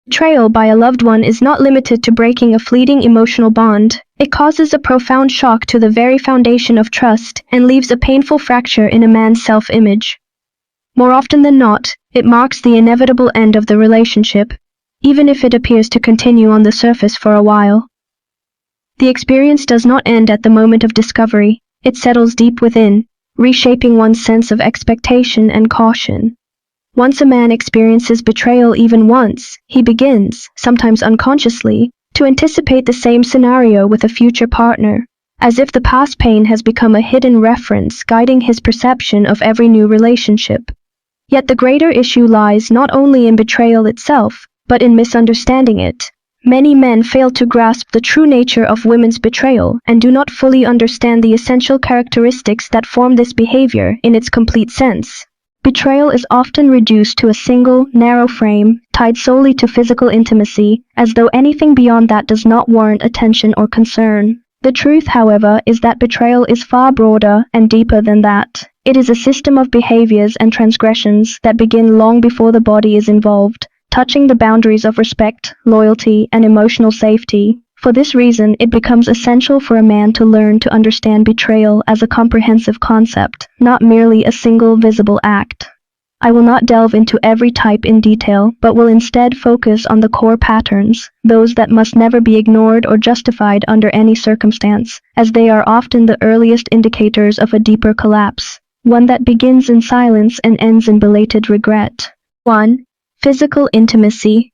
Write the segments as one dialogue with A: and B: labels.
A: Betrayal by a loved one is not limited to breaking a fleeting emotional bond. It causes a profound shock to the very foundation of trust and leaves a painful fracture in a man's self-image. More often than not, it marks the inevitable end of the relationship, even if it appears to continue on the surface for a while. The experience does not end at the moment of discovery. It settles deep within, reshaping one's sense of expectation and caution. Once a man experiences betrayal even once, he begins, sometimes unconsciously, to anticipate the same scenario with a future partner, as if the past pain has become a hidden reference guiding his perception of every new relationship. Yet the greater issue lies not only in betrayal itself, but in misunderstanding it. Many men fail to grasp the true nature of women's betrayal and do not fully understand the essential characteristics that form this behavior in its complete sense. Betrayal is often reduced to a single, narrow frame, tied solely to physical intimacy, as though anything beyond that does not warrant attention or concern. The truth, however, is that betrayal is far broader and deeper than that. It is a system of behaviors and transgressions that begin long before the body is involved, touching the boundaries of respect, loyalty, and emotional safety. For this reason, it becomes essential for a man to learn to understand betrayal as a comprehensive concept, not merely a single visible act. I will not delve into every type in detail, but will instead focus on the core patterns, those that must never be ignored or justified under any circumstance, as they are often the earliest indicators of a deeper collapse, one that begins in silence and ends in belated regret. 1. Physical intimacy.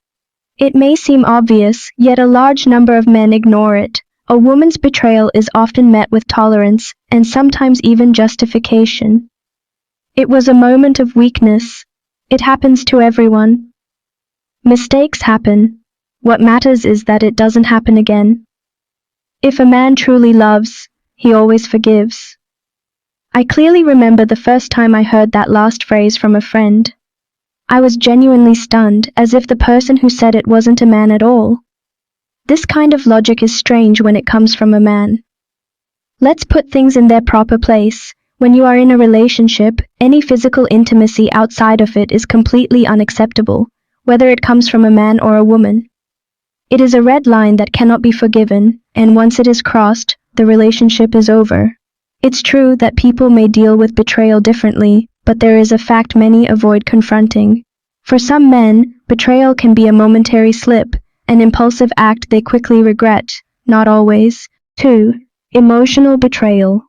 A: It may seem obvious, yet a large number of men ignore it. A woman's betrayal is often met with tolerance, and sometimes even justification. It was a moment of weakness. It happens to everyone. Mistakes happen. What matters is that it doesn't happen again. If a man truly loves, he always forgives. I clearly remember the first time I heard that last phrase from a friend. I was genuinely stunned, as if the person who said it wasn't a man at all. This kind of logic is strange when it comes from a man. Let's put things in their proper place. When you are in a relationship, any physical intimacy outside of it is completely unacceptable, whether it comes from a man or a woman. It is a red line that cannot be forgiven, and once it is crossed, the relationship is over. It's true that people may deal with betrayal differently, but there is a fact many avoid confronting. For some men, betrayal can be a momentary slip, an impulsive act they quickly regret, not always. 2. Emotional betrayal.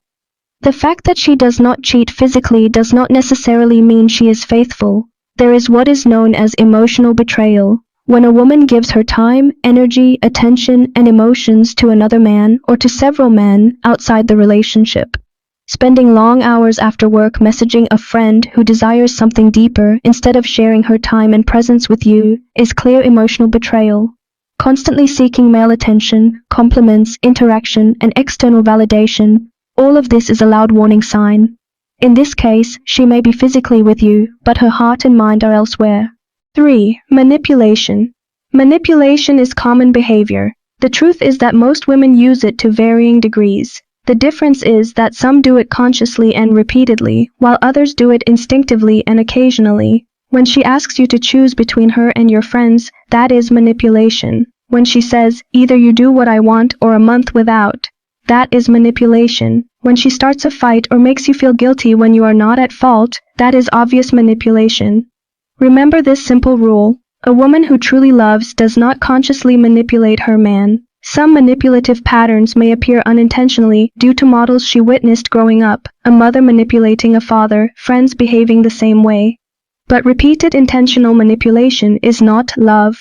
A: The fact that she does not cheat physically does not necessarily mean she is faithful. There is what is known as emotional betrayal, when a woman gives her time, energy, attention, and emotions to another man or to several men outside the relationship. Spending long hours after work messaging a friend who desires something deeper instead of sharing her time and presence with you is clear emotional betrayal. Constantly seeking male attention, compliments, interaction, and external validation, all of this is a loud warning sign. In this case, she may be physically with you, but her heart and mind are elsewhere. 3. Manipulation. Manipulation is common behavior. The truth is that most women use it to varying degrees. The difference is that some do it consciously and repeatedly, while others do it instinctively and occasionally. When she asks you to choose between her and your friends, that is manipulation. When she says, either you do what I want or a month without, that is manipulation. When she starts a fight or makes you feel guilty when you are not at fault, that is obvious manipulation. Remember this simple rule. A woman who truly loves does not consciously manipulate her man. Some manipulative patterns may appear unintentionally due to models she witnessed growing up, a mother manipulating a father, friends behaving the same way. But repeated intentional manipulation is not love.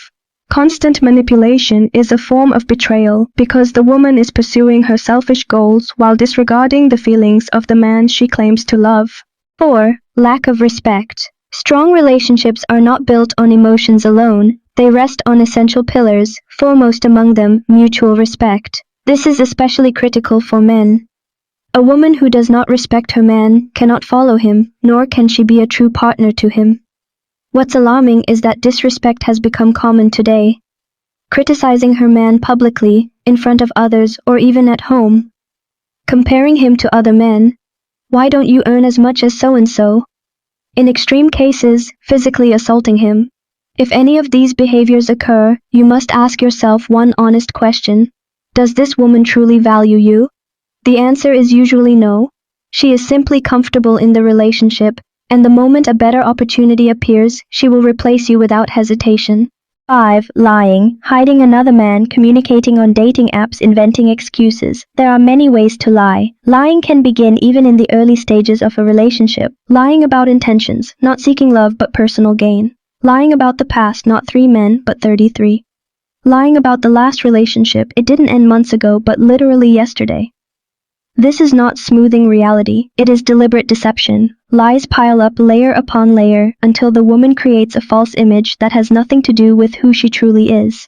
A: Constant manipulation is a form of betrayal because the woman is pursuing her selfish goals while disregarding the feelings of the man she claims to love. 4. Lack of respect. Strong relationships are not built on emotions alone. They rest on essential pillars, foremost among them, mutual respect. This is especially critical for men. A woman who does not respect her man cannot follow him, nor can she be a true partner to him. What's alarming is that disrespect has become common today. Criticizing her man publicly, in front of others, or even at home. Comparing him to other men. Why don't you earn as much as so-and-so? In extreme cases, physically assaulting him. If any of these behaviors occur, you must ask yourself one honest question. Does this woman truly value you? The answer is usually no. She is simply comfortable in the relationship, and the moment a better opportunity appears, she will replace you without hesitation. 5. Lying, hiding another man, communicating on dating apps, inventing excuses. There are many ways to lie. Lying can begin even in the early stages of a relationship. Lying about intentions, not seeking love but personal gain. Lying about the past, not 3 men but 33. Lying about the last relationship, it didn't end months ago but literally yesterday. This is not smoothing reality, it is deliberate deception. Lies pile up layer upon layer until the woman creates a false image that has nothing to do with who she truly is.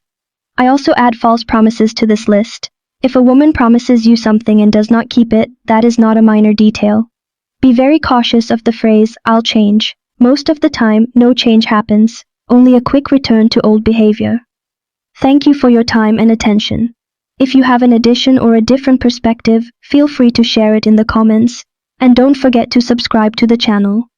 A: I also add false promises to this list. If a woman promises you something and does not keep it, that is not a minor detail. Be very cautious of the phrase, "I'll change." Most of the time, no change happens, only a quick return to old behavior. Thank you for your time and attention. If you have an addition or a different perspective, feel free to share it in the comments, and don't forget to subscribe to the channel.